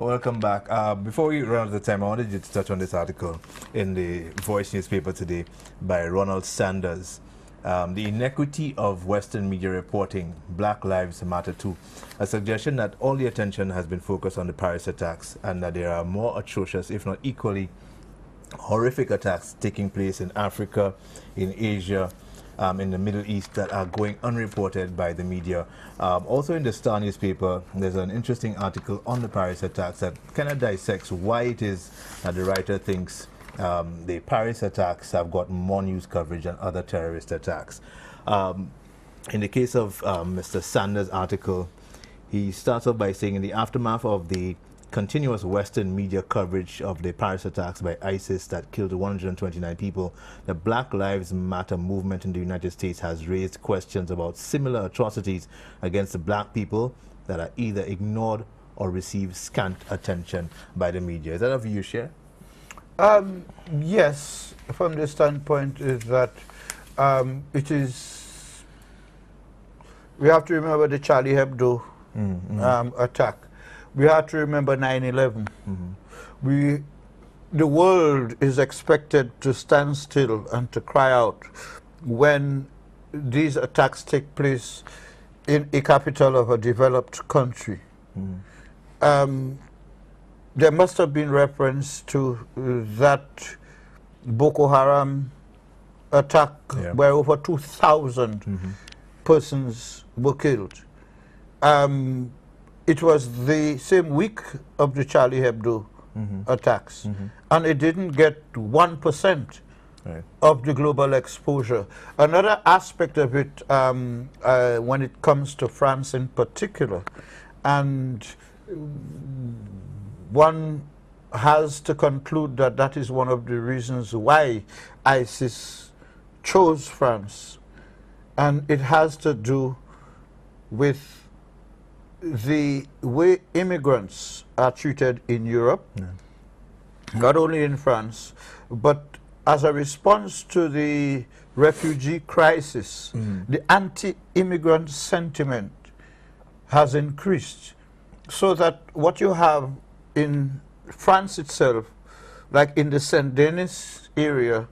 Welcome back. Before we run out of the time, I wanted you to touch on this article in the Voice newspaper today by Ronald Sanders. The inequity of Western media reporting Black Lives Matter too. A suggestion that all the attention has been focused on the Paris attacks and that there are more atrocious, if not equally horrific attacks taking place in Africa, in Asia, in the Middle East that are going unreported by the media. Also in the Star newspaper, there's an interesting article on the Paris attacks that kind of dissects why it is that the writer thinks the Paris attacks have got more news coverage than other terrorist attacks. In the case of Mr. Sanders' article, he starts off by saying in the aftermath of the continuous Western media coverage of the Paris attacks by ISIS that killed 129 people, the Black Lives Matter movement in the United States has raised questions about similar atrocities against the black people that are either ignored or receive scant attention by the media. Is that a view you share? Yes, from the standpoint is that it is, we have to remember the Charlie Hebdo attack. We have to remember 9/11. The world is expected to stand still and to cry out when these attacks take place in a capital of a developed country. There must have been reference to that Boko Haram attack where over 2,000 persons were killed. It was the same week of the Charlie Hebdo attacks, and it didn't get 1% of the global exposure. Another aspect of it, when it comes to France in particular, and one has to conclude that that is one of the reasons why ISIS chose France, and it has to do with the way immigrants are treated in Europe, not only in France, but as a response to the refugee crisis, the anti-immigrant sentiment has increased, so that what you have in France itself, like in the Saint-Denis area,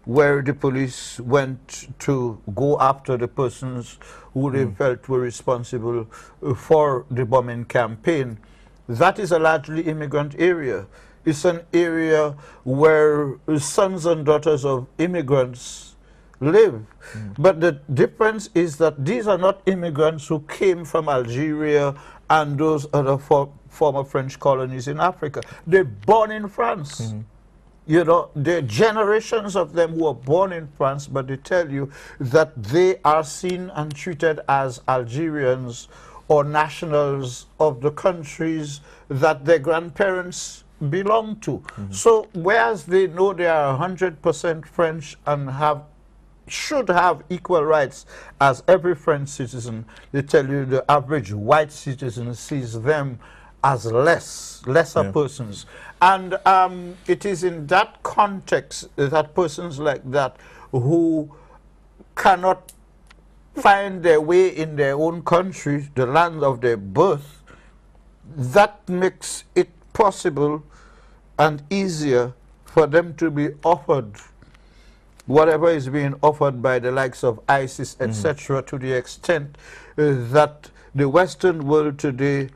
where the police went to go after the persons who they felt were responsible for the bombing campaign, that is a largely immigrant area. It's an area where sons and daughters of immigrants live. But the difference is that these are not immigrants who came from Algeria and those other former French colonies in Africa. They're born in France. You know, there are generations of them who are born in France, but they tell you that they are seen and treated as Algerians or nationals of the countries that their grandparents belong to. So whereas they know they are 100% French and should have equal rights as every French citizen, they tell you the average white citizen sees them as lesser persons. And it is in that context that persons like that who cannot find their way in their own country, the land of their birth, that makes it possible and easier for them to be offered whatever is being offered by the likes of ISIS, etc., to the extent that the Western world today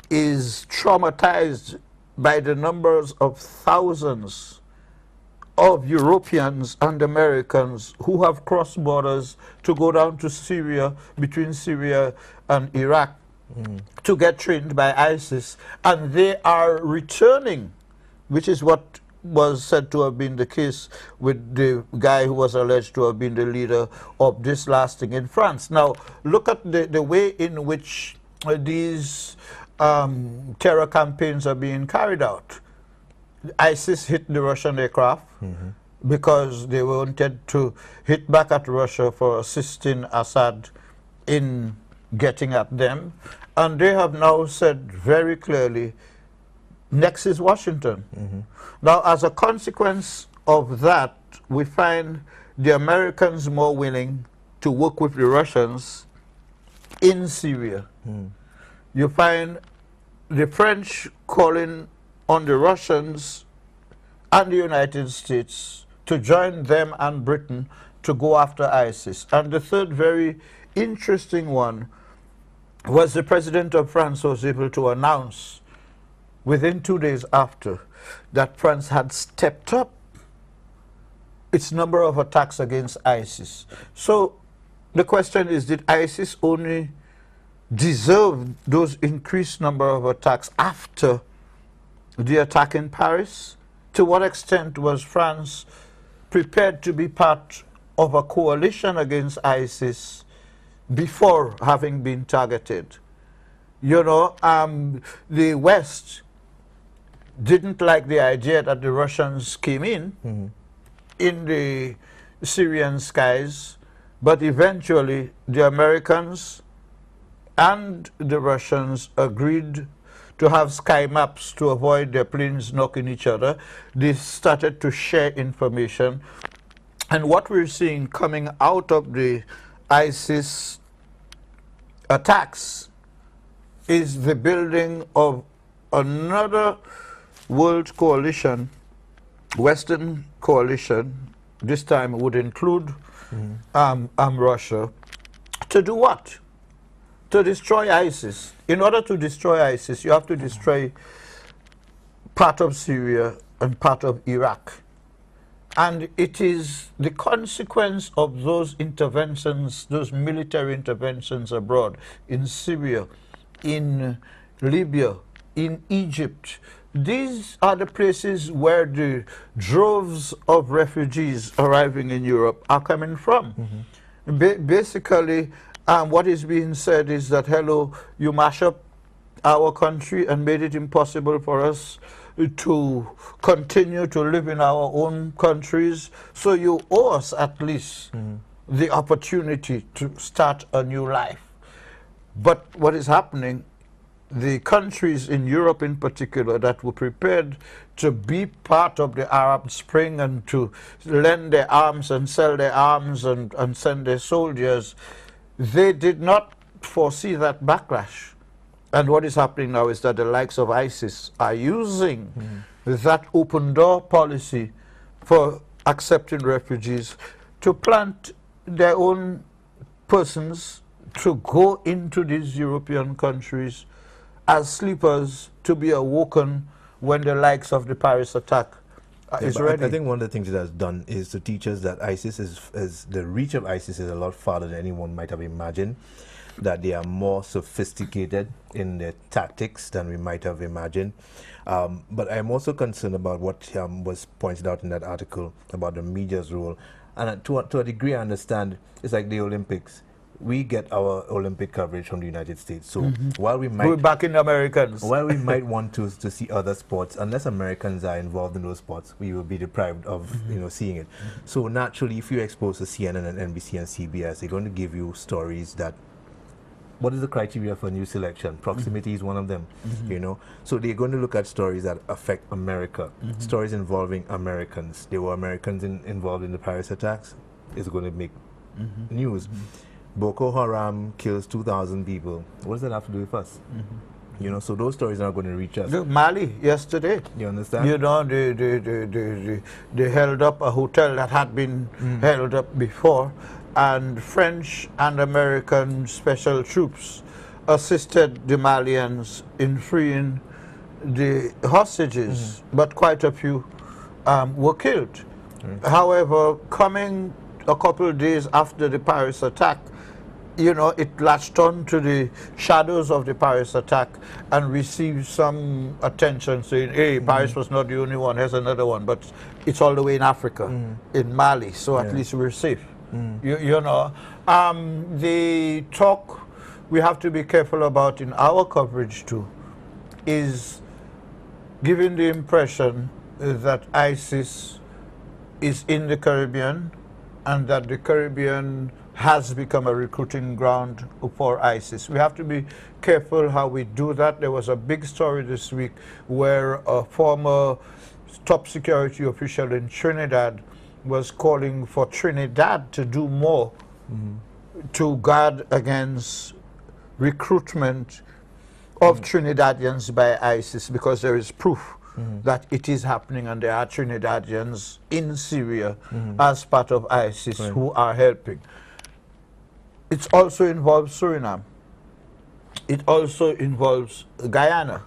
is traumatized by the numbers of thousands of Europeans and Americans who have crossed borders to go down to Syria, between Syria and Iraq, to get trained by ISIS, and they are returning, which is what was said to have been the case with the guy who was alleged to have been the leader of this last thing in France. Now, look at the way in which these terror campaigns are being carried out. ISIS hit the Russian aircraft because they wanted to hit back at Russia for assisting Assad in getting at them. And they have now said very clearly, next is Washington. Now, as a consequence of that, we find the Americans more willing to work with the Russians in Syria. You find the French calling on the Russians and the United States to join them and Britain to go after ISIS. And the third very interesting one was the president of France was able to announce within 2 days after that France had stepped up its number of attacks against ISIS. So the question is, did ISIS only deserve those increased number of attacks after the attack in Paris? To what extent was France prepared to be part of a coalition against ISIS before having been targeted? You know, the West didn't like the idea that the Russians came in the Syrian skies, but eventually the Americans and the Russians agreed to have sky maps to avoid their planes knocking each other. They started to share information. And what we're seeing coming out of the ISIS attacks is the building of another world coalition, Western coalition. This time would include Russia. To do what? To destroy ISIS. In order to destroy ISIS, you have to destroy part of Syria and part of Iraq. And it is the consequence of those interventions, those military interventions abroad, in Syria, in Libya, in Egypt. These are the places where the droves of refugees arriving in Europe are coming from. Basically, what is being said is that, hello, you mash up our country and made it impossible for us to continue to live in our own countries, so you owe us at least the opportunity to start a new life. But what is happening, the countries in Europe in particular that were prepared to be part of the Arab Spring and to lend their arms and sell their arms and send their soldiers, they did not foresee that backlash. And what is happening now is that the likes of ISIS are using that open door policy for accepting refugees to plant their own persons to go into these European countries as sleepers to be awoken when the likes of the Paris attack is ready. I think one of the things it has done is to teach us that ISIS is the reach of ISIS is a lot farther than anyone might have imagined, that they are more sophisticated in their tactics than we might have imagined. But I'm also concerned about what was pointed out in that article about the media's role. And to a degree, I understand it's like the Olympics. We get our Olympic coverage from the United States. So while we might... We're back in Americans. While we might want to see other sports, unless Americans are involved in those sports, we will be deprived of seeing it. So naturally, if you're exposed to CNN and NBC and CBS, they're going to give you stories that... What is the criteria for new selection? Proximity is one of them, you know. So they're going to look at stories that affect America, stories involving Americans. There were Americans involved in the Paris attacks. It's going to make news. Boko Haram kills 2,000 people. What does that have to do with us? You know, so those stories are not going to reach us. Look, Mali yesterday. You understand? You know, they held up a hotel that had been held up before, and French and American special troops assisted the Malians in freeing the hostages, but quite a few were killed. However, coming a couple of days after the Paris attack, you know, it latched on to the shadows of the Paris attack and received some attention, saying, hey, Paris was not the only one, here's another one, but it's all the way in Africa, in Mali, so at least we're safe. You know, the talk we have to be careful about in our coverage too is giving the impression that ISIS is in the Caribbean and that the Caribbean has become a recruiting ground for ISIS. We have to be careful how we do that. There was a big story this week where a former top security official in Trinidad was calling for Trinidad to do more to guard against recruitment of Trinidadians by ISIS, because there is proof that it is happening, and there are Trinidadians in Syria as part of ISIS who are helping. It also involves Suriname. It also involves Guyana.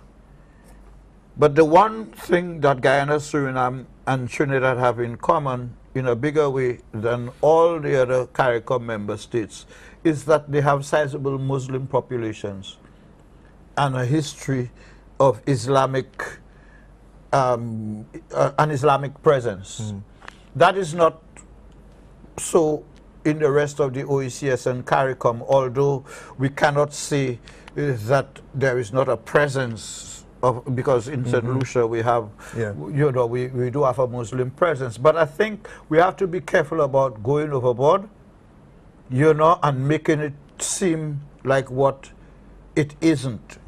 But the one thing that Guyana, Suriname, and Trinidad have in common in a bigger way than all the other CARICOM member states is that they have sizable Muslim populations and a history of Islamic, an Islamic presence. That is not so in the rest of the OECS and CARICOM, although we cannot say that there is not a presence of, because in St. Lucia we have, you know, we do have a Muslim presence. But I think we have to be careful about going overboard, you know, and making it seem like what it isn't.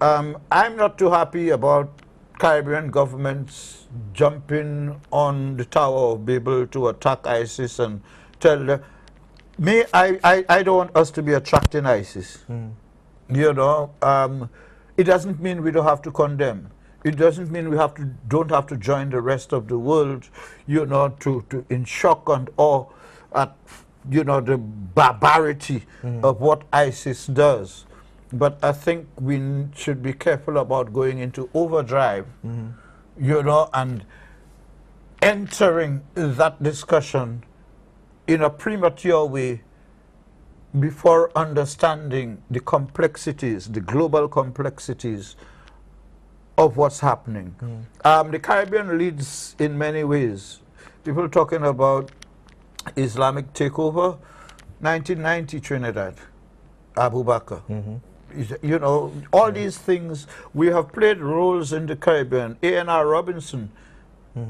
I'm not too happy about Caribbean governments jumping on the Tower of Babel to attack ISIS and tell them, I don't want us to be attracting ISIS. You know, it doesn't mean we don't have to condemn. It doesn't mean we don't have to join the rest of the world, you know, to in shock and awe at, you know, the barbarity of what ISIS does. But I think we should be careful about going into overdrive, you know, and entering that discussion in a premature way before understanding the complexities, the global complexities of what's happening. The Caribbean leads in many ways. People talking about Islamic takeover, 1990 Trinidad, Abu Bakr. You know, all these things, we have played roles in the Caribbean. A.N.R. Robinson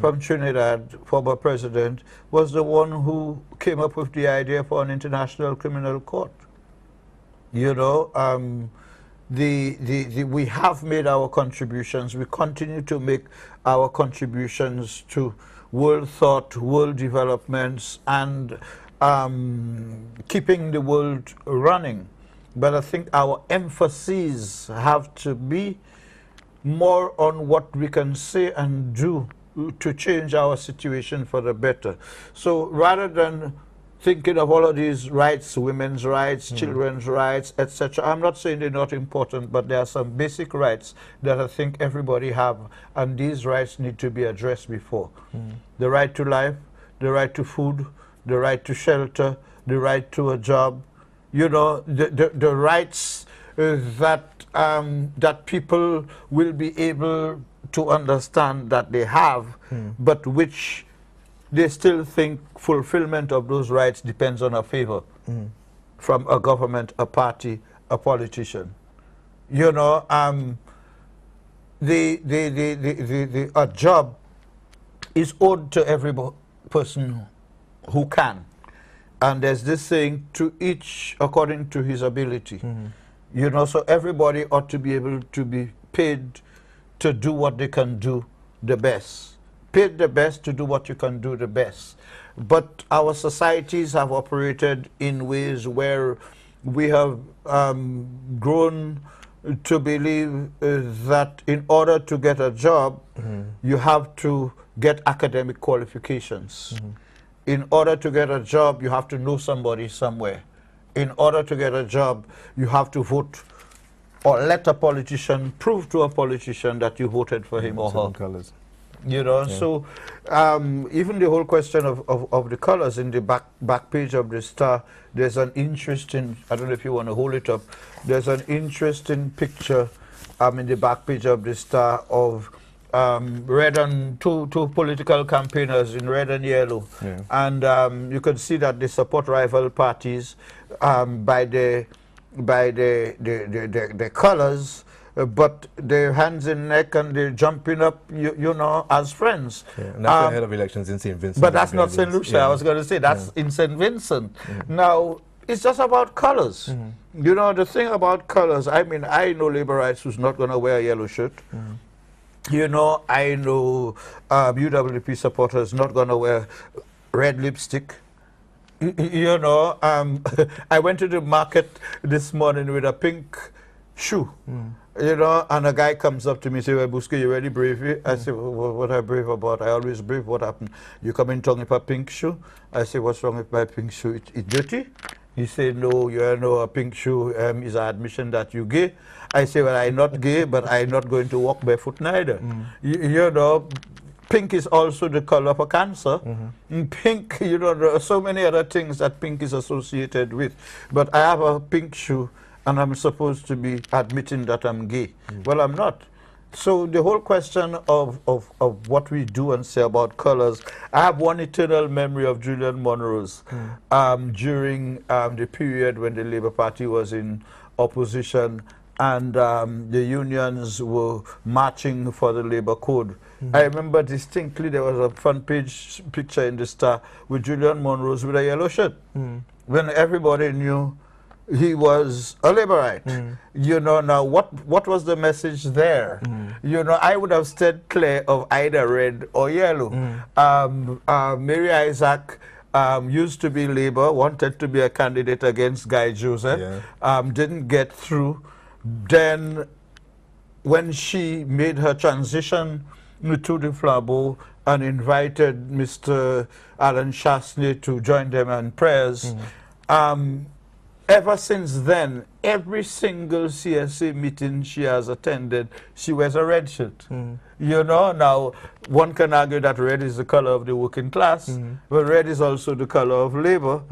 from Trinidad, former president, was the one who came up with the idea for an international criminal court. You know, we have made our contributions. We continue to make our contributions to world thought, world developments, and keeping the world running. But I think our emphases have to be more on what we can say and do to change our situation for the better. So rather than thinking of all of these rights, women's rights, children's rights, etc., I'm not saying they're not important, but there are some basic rights that I think everybody have, and these rights need to be addressed before. The right to life, the right to food, the right to shelter, the right to a job, you know, the rights that that people will be able to understand that they have, but which they still think fulfillment of those rights depends on a favor from a government, a party, a politician. You know, a job is owed to every person who can. And there's this saying, to each according to his ability. You know, so everybody ought to be able to be paid to do what they can do the best. Paid the best to do what you can do the best. But our societies have operated in ways where we have grown to believe that in order to get a job, you have to get academic qualifications. In order to get a job, you have to know somebody somewhere. In order to get a job, you have to vote or let a politician prove to a politician that you voted for him or her. Colors. You know, so even the whole question of the colors in the back page of the Star, there's an interesting, I don't know if you want to hold it up, there's an interesting picture in the back page of the Star of red and two political campaigners in red and yellow, and you can see that they support rival parties by the colors, but their hands in neck and they're jumping up, you know, as friends. And that's ahead of elections in St. Vincent. But that's not St. Lucia. I was going to say that's in St. Vincent. Now it's just about colors. You know, the thing about colors. I mean, I know labor rights who's not going to wear a yellow shirt. You know, I know UWP supporters not going to wear red lipstick. You know, I went to the market this morning with a pink shoe. You know, and a guy comes up to me and says, well, Buske, you really brave? I say, well, what I brave about? I always brave. What happened? You come in tongue with a pink shoe? I say, what's wrong with my pink shoe? It's dirty? He said, no, you know, a pink shoe is an admission that you gay. I say, well, I'm not gay, but I'm not going to walk barefoot neither. You know, pink is also the color for cancer. Pink, you know, there are so many other things that pink is associated with. But I have a pink shoe, and I'm supposed to be admitting that I'm gay. Well, I'm not. So the whole question of what we do and say about colors, I have one eternal memory of Julian Monroe's during the period when the Labour Party was in opposition and the unions were marching for the Labour Code. I remember distinctly there was a front page picture in the Star with Julian Monroe's with a yellow shirt, when everybody knew he was a Labourite. You know, now what was the message there? You know, I would have stayed clear of either red or yellow. Mary Isaac used to be Labour, wanted to be a candidate against Guy Joseph, didn't get through. Then when she made her transition to the Flambeau and invited Mr. Alan Chastanet to join them in prayers, ever since then, every single CSA meeting she has attended, she wears a red shirt. You know, now one can argue that red is the color of the working class, but red is also the color of Labour.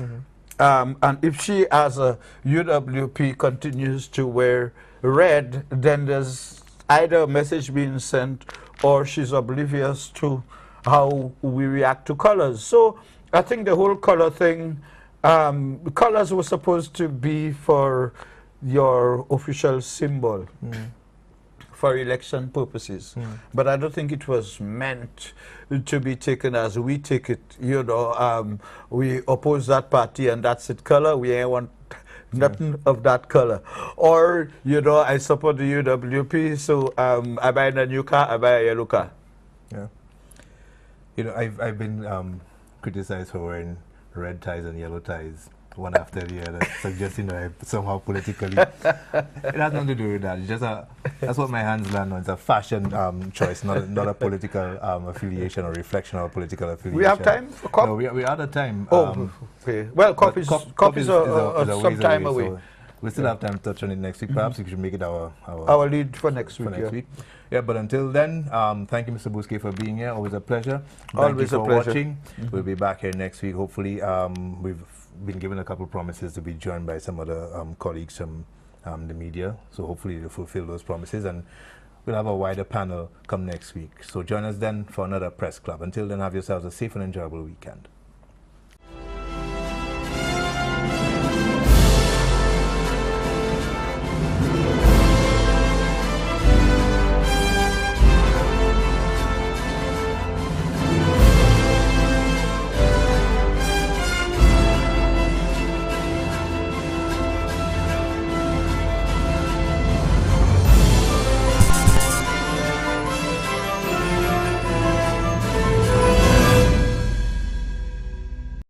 And if she, as a UWP, continues to wear red, then there's either a message being sent or she's oblivious to how we react to colors. So I think the whole color thing, colors were supposed to be for your official symbol for election purposes. But I don't think it was meant to be taken as we take it. You know, we oppose that party and that's its color. We ain't want nothing of that color. Or, you know, I support the UWP, so I buy a new car, I buy a yellow car. Yeah. You know, I've been criticized for wearing red ties and yellow ties one after the other, suggesting that I somehow politically. It has nothing to do with that. It's just that's what my hands land on. It's a fashion choice, not a political affiliation or reflection of a political affiliation. We have time for coffee? No, we are out of time. Okay. Well, coffee is some time away. So we still have time to touch on it next week. Perhaps we should make it our lead for next week. Yeah, but until then, thank you, Mr. Buske, for being here. Always a pleasure. Always thank you a for pleasure. watching. We'll be back here next week. Hopefully, we've been given a couple of promises to be joined by some other colleagues from the media. So hopefully they'll fulfill those promises and we'll have a wider panel come next week. So join us then for another Press Club. Until then, have yourselves a safe and enjoyable weekend.